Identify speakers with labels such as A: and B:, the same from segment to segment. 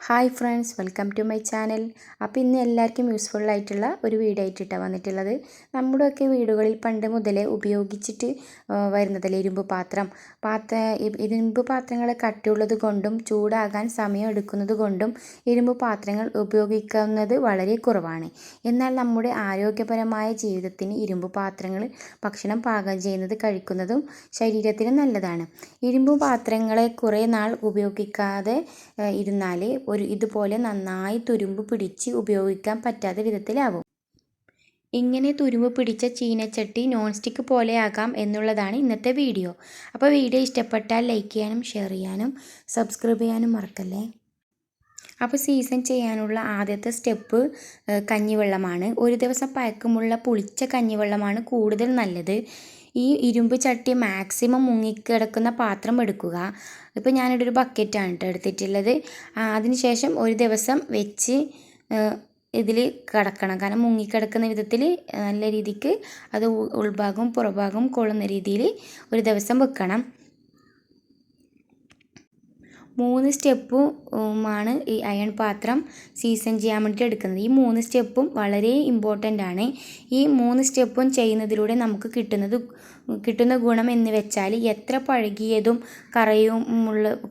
A: Hi friends, welcome to my channel. അപ്പോൾ ഇന്ന് എല്ലാവർക്കും യൂസ്ഫുൾ ആയിട്ടുള്ള ഒരു വീഡിയോ ആയിട്ടാണ് വന്നിട്ടുള്ളത്. നമ്മുടെയൊക്കെ വീടുകളിൽ പണ്ട് മുതലേ ഉപയോഗിച്ചിട്ട് വരുന്നതല്ലേ ഇരുമ്പ് പാത്രം. ഇരുമ്പ് പാത്രങ്ങൾ കട്ടിയുള്ളത് കൊണ്ടും ചൂടാകാൻ സമയം എടുക്കുന്നത് കൊണ്ടും ഇരുമ്പ് പാത്രങ്ങൾ ഉപയോഗിക്കുന്നത് വളരെ കുറവാണ്. എന്നാൽ നമ്മുടെ ആരോഗ്യപരമായ ജീവിതത്തിന് ഇരുമ്പ് പാത്രങ്ങൾ ഭക്ഷണം പാകം ചെയ്യുന്നത് കഴിക്കുന്നതും ശരീരത്തിന് നല്ലതാണ്. ഇരുമ്പ് പാത്രങ്ങളെ കുറേ നാൾ ഉപയോഗിക്കാതെ ഇരുന്നാൽ ഇതുപോലെ നന്നായി തുരുമ്പ് പിടിച്ച് ഉപയോഗിക്കാൻ പറ്റാത്ത വിധത്തിലാവും. ഇങ്ങനെ തുരുമ്പ് പിടിച്ച ചീനച്ചട്ടി നോൺ സ്റ്റിക്ക് പോലെയാകാം എന്നുള്ളതാണ് ഇന്നത്തെ വീഡിയോ. അപ്പോൾ വീഡിയോ ഇഷ്ടപ്പെട്ടാൽ ലൈക്ക് ചെയ്യാനും ഷെയർ ചെയ്യാനും സബ്സ്ക്രൈബ് ചെയ്യാനും മറക്കല്ലേ. അപ്പോൾ സീസൺ ചെയ്യാനുള്ള ആദ്യത്തെ സ്റ്റെപ്പ് കഞ്ഞിവെള്ളമാണ്. ഒരു ദിവസം പഴക്കമുള്ള പുളിച്ച കഞ്ഞിവെള്ളമാണ് കൂടുതൽ നല്ലത്. ഈ ഇരുമ്പ് ചട്ടി മാക്സിമം മുങ്ങിക്കിടക്കുന്ന പാത്രം എടുക്കുക. ഇപ്പോൾ ഞാനിവിടെ ഒരു ബക്കറ്റാണ് എടുത്തിട്ടുള്ളത്. അതിനുശേഷം ഒരു ദിവസം വെച്ച് ഇതിൽ കിടക്കണം. കാരണം മുങ്ങിക്കിടക്കുന്ന വിധത്തിൽ നല്ല രീതിക്ക് അത് ഉൾഭാഗവും പുറഭാഗവും കൊള്ളുന്ന രീതിയിൽ ഒരു ദിവസം വെക്കണം. 3 സ്റ്റെപ്പുമാണ് ഈ അയൺ പാത്രം സീസൺ ചെയ്യാൻ വേണ്ടിയിട്ട് എടുക്കുന്നത്. ഈ 3 സ്റ്റെപ്പും വളരെ ഇമ്പോർട്ടൻ്റ് ആണ്. ഈ 3 സ്റ്റെപ്പും ചെയ്യുന്നതിലൂടെ നമുക്ക് കിട്ടുന്ന ഗുണം എന്ന് വെച്ചാൽ എത്ര പഴകിയതും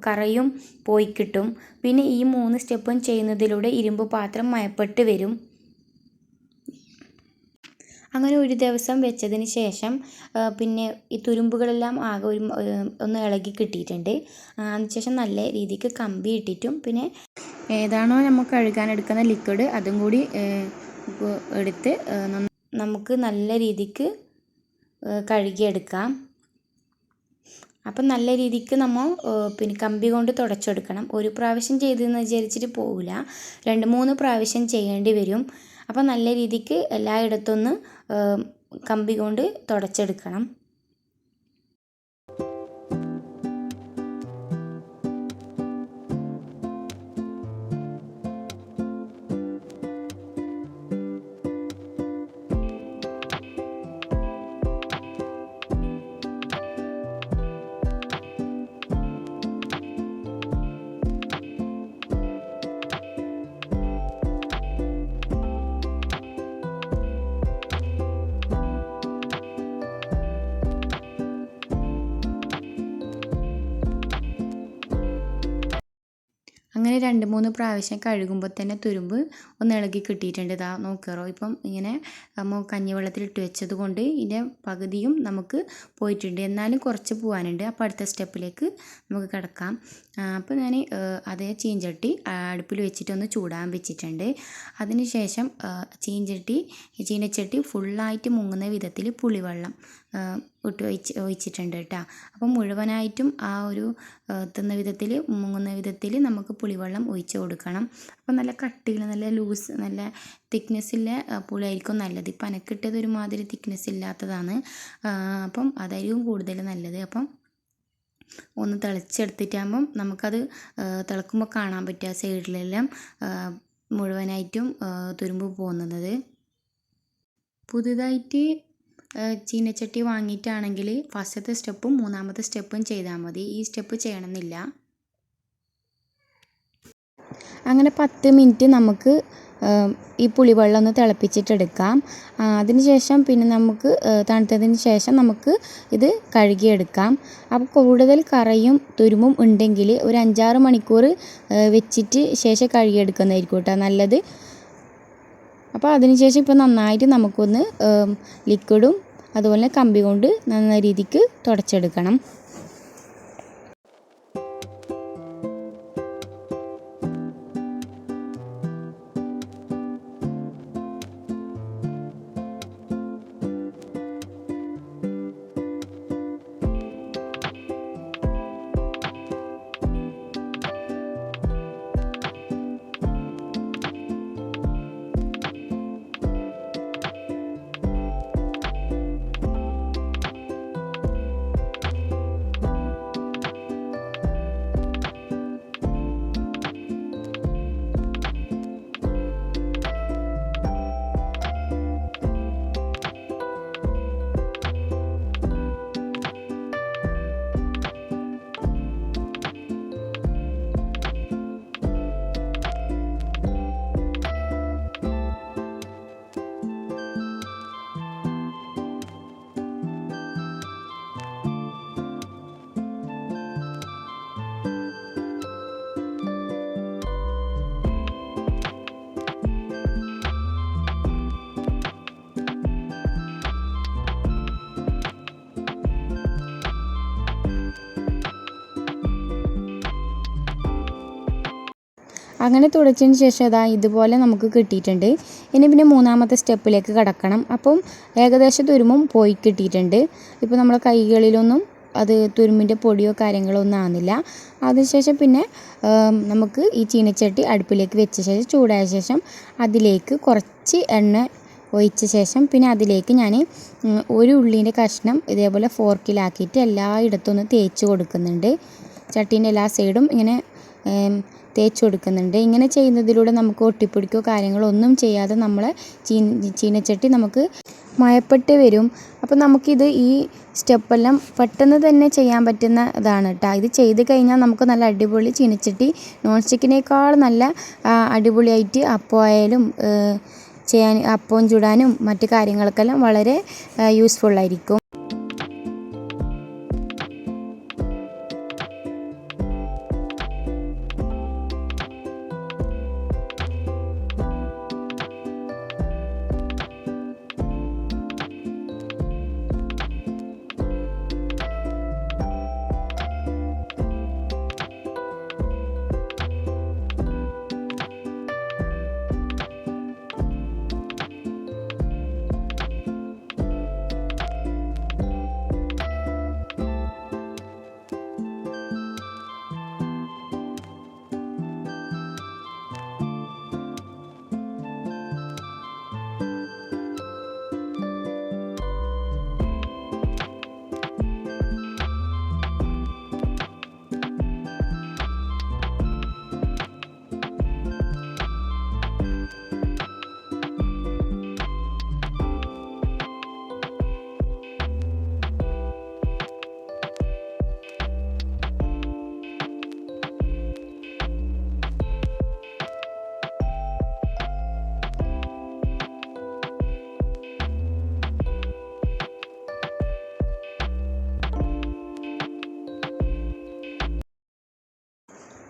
A: കറയും പോയി കിട്ടും. പിന്നെ ഈ 3 സ്റ്റെപ്പും ചെയ്യുന്നതിലൂടെ ഇരുമ്പ് പാത്രം മയപ്പെട്ട് വരും. അങ്ങനെ ഒരു ദിവസം വെച്ചതിന് ശേഷം പിന്നെ ഈ തുരുമ്പുകളെല്ലാം ആകെ ഒന്ന് ഇളകി കിട്ടിയിട്ടുണ്ട്. അതിനുശേഷം നല്ല രീതിക്ക് കമ്പി ഇട്ടിട്ടും പിന്നെ ഏതാണോ നമുക്ക് കഴുകാൻ എടുക്കുന്ന ലിക്വിഡ് അതും കൂടി എടുത്ത് നമുക്ക് നല്ല രീതിക്ക് കഴുകിയെടുക്കാം. അപ്പം നല്ല രീതിക്ക് നമ്മൾ പിന്നെ കമ്പി കൊണ്ട് തുടച്ചെടുക്കണം. ഒരു പ്രാവശ്യം ചെയ്തെന്ന് വിചാരിച്ചിട്ട് പോവില്ല, 2-3 പ്രാവശ്യം ചെയ്യേണ്ടി വരും. അപ്പം നല്ല രീതിക്ക് എല്ലായിടത്തുനിന്ന് കമ്പി കൊണ്ട് തുടച്ചെടുക്കണം. അങ്ങനെ 2-3 പ്രാവശ്യം കഴുകുമ്പോൾ തന്നെ തുരുമ്പ് ഒന്ന് ഇളകി കിട്ടിയിട്ടുണ്ട്. ഇതാ നോക്കാറോ, ഇപ്പം ഇങ്ങനെ നമ്മൾ കഞ്ഞിവെള്ളത്തിൽ ഇട്ട് വെച്ചത് കൊണ്ട് ഇതിൻ്റെ പകുതിയും നമുക്ക് പോയിട്ടുണ്ട്. എന്നാലും കുറച്ച് പോകാനുണ്ട്. അപ്പോൾ അടുത്ത സ്റ്റെപ്പിലേക്ക് നമുക്ക് കിടക്കാം. അപ്പോൾ ഞാൻ അതേ ചീനച്ചട്ടി അടുപ്പിൽ വെച്ചിട്ടൊന്ന് ചൂടാൻ വെച്ചിട്ടുണ്ട്. അതിന് ശേഷം ചീനച്ചട്ടി ഫുള്ളായിട്ട് മുങ്ങുന്ന വിധത്തിൽ പുളിവെള്ളം ഒഴിച്ചിട്ടുണ്ട് കേട്ടോ. അപ്പം മുഴുവനായിട്ടും ആ ഒരു മുങ്ങുന്ന വിധത്തിൽ നമുക്ക് പുളിവെള്ളം ഒഴിച്ച് കൊടുക്കണം. അപ്പം നല്ല കട്ടിയിൽ നല്ല ലൂസ് നല്ല തിക്നെസ്സില്ല പുളിയായിരിക്കും നല്ലത്. ഇപ്പം അനക്കിട്ടത് ഒരുമാതിരി തിക്നെസ് ഇല്ലാത്തതാണ്. അപ്പം അതായിരിക്കും കൂടുതൽ നല്ലത്. അപ്പം ഒന്ന് തിളച്ചെടുത്തിട്ടാകുമ്പം നമുക്കത് തിളക്കുമ്പോൾ കാണാൻ പറ്റുക സൈഡിലെല്ലാം മുഴുവനായിട്ടും തുരുമ്പ് പോകുന്നത്. പുതുതായിട്ട് ചീനച്ചട്ടി വാങ്ങിയിട്ടാണെങ്കിൽ ഫസ്റ്റത്തെ സ്റ്റെപ്പും 3-മത്തെ സ്റ്റെപ്പും ചെയ്താൽ മതി. ഈ സ്റ്റെപ്പ് ചെയ്യണമെന്നില്ല. അങ്ങനെ 10 മിനിറ്റ് നമുക്ക് ഈ പുളിവെള്ളം ഒന്ന് തിളപ്പിച്ചിട്ടെടുക്കാം. അതിനുശേഷം പിന്നെ നമുക്ക് തണുത്തതിന് ശേഷം നമുക്ക് ഇത് കഴുകിയെടുക്കാം. അപ്പോൾ കൂടുതൽ കറയും തുരുമ്പും ഉണ്ടെങ്കിൽ ഒരു 5-6 മണിക്കൂർ വെച്ചിട്ട് ശേഷം കഴുകിയെടുക്കുന്നതായിരിക്കും കേട്ടോ നല്ലത്. അപ്പോൾ അതിനുശേഷം ഇപ്പോൾ നന്നായിട്ട് നമുക്കൊന്ന് ലിക്വിഡും അതുപോലെ കമ്പി കൊണ്ട് നന്ന രീതിക്ക് തുടച്ചെടുക്കണം. അങ്ങനെ തുടച്ചതിന് ശേഷം അതാ ഇതുപോലെ നമുക്ക് കിട്ടിയിട്ടുണ്ട്. ഇനി പിന്നെ മൂന്നാമത്തെ സ്റ്റെപ്പിലേക്ക് കടക്കണം. അപ്പം ഏകദേശം തുരുമ്പും പോയി കിട്ടിയിട്ടുണ്ട്. ഇപ്പോൾ നമ്മളെ കൈകളിലൊന്നും അത് തുരുമ്പിൻ്റെ പൊടിയോ കാര്യങ്ങളോ ഒന്നും ആകുന്നില്ല. അതിനുശേഷം പിന്നെ നമുക്ക് ഈ ചീനച്ചട്ടി അടുപ്പിലേക്ക് വെച്ച ശേഷം ചൂടായ ശേഷം അതിലേക്ക് കുറച്ച് എണ്ണ ഒഴിച്ച ശേഷം പിന്നെ അതിലേക്ക് ഞാൻ ഒരു ഉള്ളീൻ്റെ കഷ്ണം ഇതേപോലെ ഫോർക്കിലാക്കിയിട്ട് എല്ലായിടത്തും ഒന്ന് തേച്ച് കൊടുക്കുന്നുണ്ട്. ചട്ടീൻ്റെ എല്ലാ സൈഡും ഇങ്ങനെ തേച്ച് കൊടുക്കുന്നുണ്ട്. ഇങ്ങനെ ചെയ്യുന്നതിലൂടെ നമുക്ക് ഒട്ടിപ്പിടിക്കോ കാര്യങ്ങളോ ഒന്നും ചെയ്യാതെ നമ്മളെ ചീനച്ചട്ടി നമുക്ക് മയപ്പെട്ട് വരും. അപ്പോൾ നമുക്കിത് ഈ സ്റ്റെപ്പെല്ലാം പെട്ടെന്ന് തന്നെ ചെയ്യാൻ പറ്റുന്ന ഇതാണ് കേട്ടോ. ഇത് ചെയ്ത് കഴിഞ്ഞാൽ നമുക്ക് നല്ല അടിപൊളി ചീനച്ചട്ടി നോൺ സ്റ്റിക്കിനേക്കാൾ നല്ല അടിപൊളിയായിട്ട് അപ്പമായാലും ചെയ്യാൻ അപ്പം ചുടാനും മറ്റു കാര്യങ്ങൾക്കെല്ലാം വളരെ യൂസ്ഫുള്ളായിരിക്കും.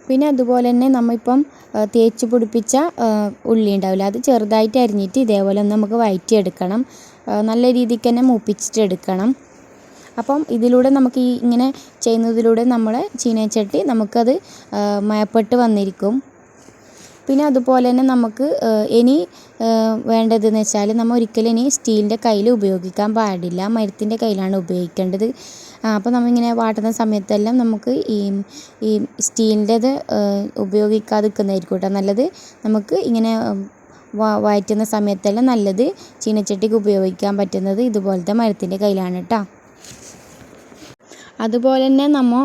A: പിന്നെ അതുപോലെ തന്നെ നമ്മളിപ്പം തേച്ച് പിടിപ്പിച്ച ഉള്ളി ഉണ്ടാവില്ല, അത് ചെറുതായിട്ട് അരിഞ്ഞിട്ട് ഇതേപോലെ ഒന്ന് നമുക്ക് വഴറ്റിയെടുക്കണം. നല്ല രീതിക്ക് തന്നെ മൂപ്പിച്ചിട്ടെടുക്കണം. അപ്പം ഇതിലൂടെ നമുക്ക് ഈ ഇങ്ങനെ ചെയ്യുന്നതിലൂടെ നമ്മളെ ചീനച്ചട്ടി നമുക്കത് മയപ്പെട്ട് വന്നിരിക്കും. പിന്നെ അതുപോലെ തന്നെ നമുക്ക് ഇനി വേണ്ടതെന്ന് വെച്ചാൽ നമ്മൾ ഒരിക്കലും ഇനി സ്റ്റീലിൻ്റെ കയ്യിൽ ഉപയോഗിക്കാൻ പാടില്ല, മരത്തിൻ്റെ കയ്യിലാണ് ഉപയോഗിക്കേണ്ടത്. അപ്പോൾ നമ്മളിങ്ങനെ വാട്ടുന്ന സമയത്തെല്ലാം നമുക്ക് ഈ സ്റ്റീലിൻ്റെത് ഉപയോഗിക്കാതിരിക്കുന്നതായിരിക്കും കേട്ടോ നല്ലത്. നമുക്ക് ഇങ്ങനെ വഴറ്റുന്ന സമയത്തെല്ലാം നല്ലത് ചീനച്ചട്ടിക്ക് ഉപയോഗിക്കാൻ പറ്റുന്നത് ഇതുപോലത്തെ മരത്തിൻ്റെ കയ്യിലാണ് കേട്ടോ. അതുപോലെ തന്നെ നമ്മൾ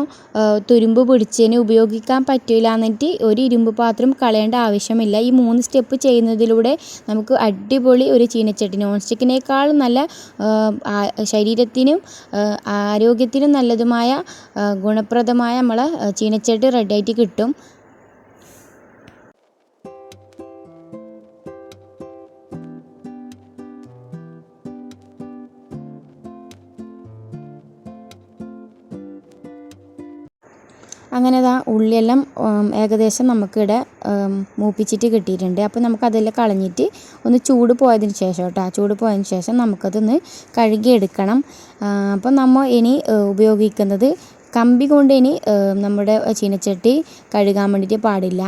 A: തുരുമ്പ് പിടിച്ചതിന് ഉപയോഗിക്കാൻ പറ്റില്ല എന്നിട്ട് ഒരു ഇരുമ്പ് പാത്രം കളയേണ്ട ആവശ്യമില്ല. ഈ 3 സ്റ്റെപ്പ് ചെയ്യുന്നതിലൂടെ നമുക്ക് അടിപൊളി ഒരു ചീനച്ചട്ടി നോൺ സ്റ്റിക്കിനേക്കാളും നല്ല ശരീരത്തിനും ആരോഗ്യത്തിനും നല്ലതുമായ ഗുണപ്രദമായ നമ്മളെ ചീനച്ചട്ടി റെഡിയായിട്ട് കിട്ടും. അങ്ങനെ ദാ ഉള്ളിയെല്ലാം ഏകദേശം നമുക്കിവിടെ മൂപ്പിച്ചിട്ട് കിട്ടിയിട്ടുണ്ട്. അപ്പോൾ നമുക്കതെല്ലാം കളഞ്ഞിട്ട് ഒന്ന് ചൂട് പോയതിന് ശേഷം കേട്ടോ, ചൂട് പോയതിന് ശേഷം നമുക്കതൊന്ന് കഴുകിയെടുക്കണം. അപ്പം നമ്മൾ ഇനി ഉപയോഗിക്കുന്നത് കമ്പി കൊണ്ട് ഇനി നമ്മുടെ ചീനച്ചട്ടി കഴുകാൻ വേണ്ടിയിട്ട് പാടില്ല.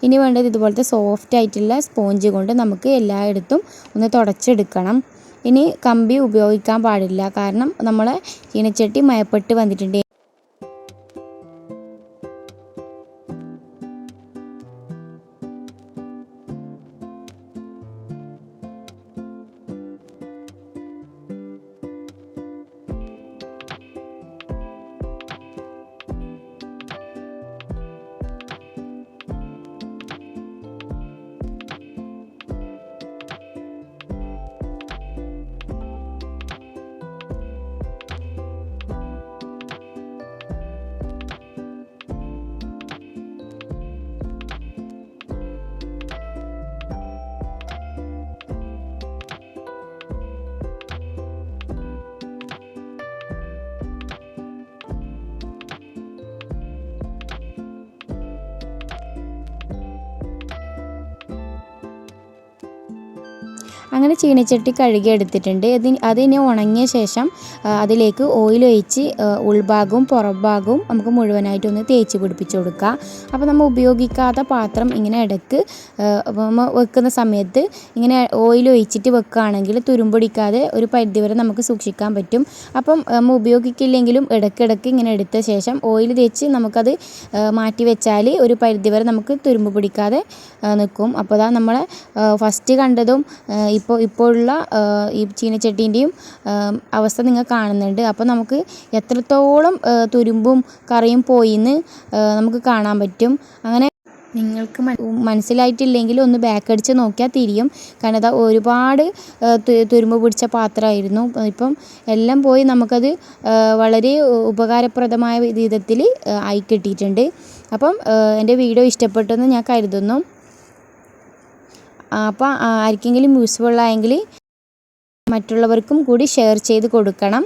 A: ഇനി വേണ്ടത് ഇതുപോലത്തെ സോഫ്റ്റ് ആയിട്ടുള്ള സ്പോഞ്ച് കൊണ്ട് നമുക്ക് എല്ലായിടത്തും ഒന്ന് തുടച്ചെടുക്കണം. ഇനി കമ്പി ഉപയോഗിക്കാൻ പാടില്ല, കാരണം നമ്മളെ ചീനച്ചട്ടി മയപ്പെട്ട് വന്നിട്ടുണ്ട്. അങ്ങനെ ചീനച്ചട്ടി കഴുകി എടുത്തിട്ടുണ്ട്. അതിന് ഉണങ്ങിയ ശേഷം അതിലേക്ക് ഓയിൽ ഒഴിച്ച് ഉൾഭാഗവും പുറംഭാഗവും നമുക്ക് മുഴുവനായിട്ടൊന്ന് തേച്ച് പിടിപ്പിച്ച് കൊടുക്കുക. അപ്പോൾ നമ്മൾ ഉപയോഗിക്കാത്ത പാത്രം ഇങ്ങനെ ഇടയ്ക്ക് വെക്കുന്ന സമയത്ത് ഇങ്ങനെ ഓയിൽ ഒഴിച്ചിട്ട് വെക്കുകയാണെങ്കിൽ തുരുമ്പൊടിക്കാതെ ഒരു പരിധിവരെ നമുക്ക് സൂക്ഷിക്കാൻ പറ്റും. അപ്പം നമ്മൾ ഉപയോഗിക്കില്ലെങ്കിലും ഇടയ്ക്കിടയ്ക്ക് ഇങ്ങനെ എടുത്ത ശേഷം ഓയിൽ തേച്ച് നമുക്കത് മാറ്റി വെച്ചാൽ ഒരു പരിധിവരെ നമുക്ക് തുരുമ്പ് പിടിക്കാതെ നിൽക്കും. അപ്പോൾ അതാ നമ്മളെ ഫസ്റ്റ് കണ്ടതും ഇപ്പോഴുള്ള ഈ ചീനച്ചട്ടീൻ്റെയും അവസ്ഥ നിങ്ങൾ കാണുന്നുണ്ട്. അപ്പോൾ നമുക്ക് എത്രത്തോളം തുരുമ്പും കറയും പോയിന്ന് നമുക്ക് കാണാൻ പറ്റും. അങ്ങനെ നിങ്ങൾക്ക് മനസ്സിലായിട്ടില്ലെങ്കിൽ ഒന്ന് ബാക്ക് അടിച്ച് നോക്കിയാൽ തിരിയും. കാരണം അതാ ഒരുപാട് തുരുമ്പ് പിടിച്ച പാത്രമായിരുന്നു. ഇപ്പം എല്ലാം പോയി നമുക്കത് വളരെ ഉപകാരപ്രദമായ വിധത്തിൽ ആയി കിട്ടിയിട്ടുണ്ട്. അപ്പം എൻ്റെ വീഡിയോ ഇഷ്ടപ്പെട്ടെന്ന് ഞാൻ കരുതുന്നു. അപ്പോൾ ആർക്കെങ്കിലും യൂസ്ഫുൾ ആയെങ്കിൽ മറ്റുള്ളവർക്കും കൂടി ഷെയർ ചെയ്ത് കൊടുക്കണം.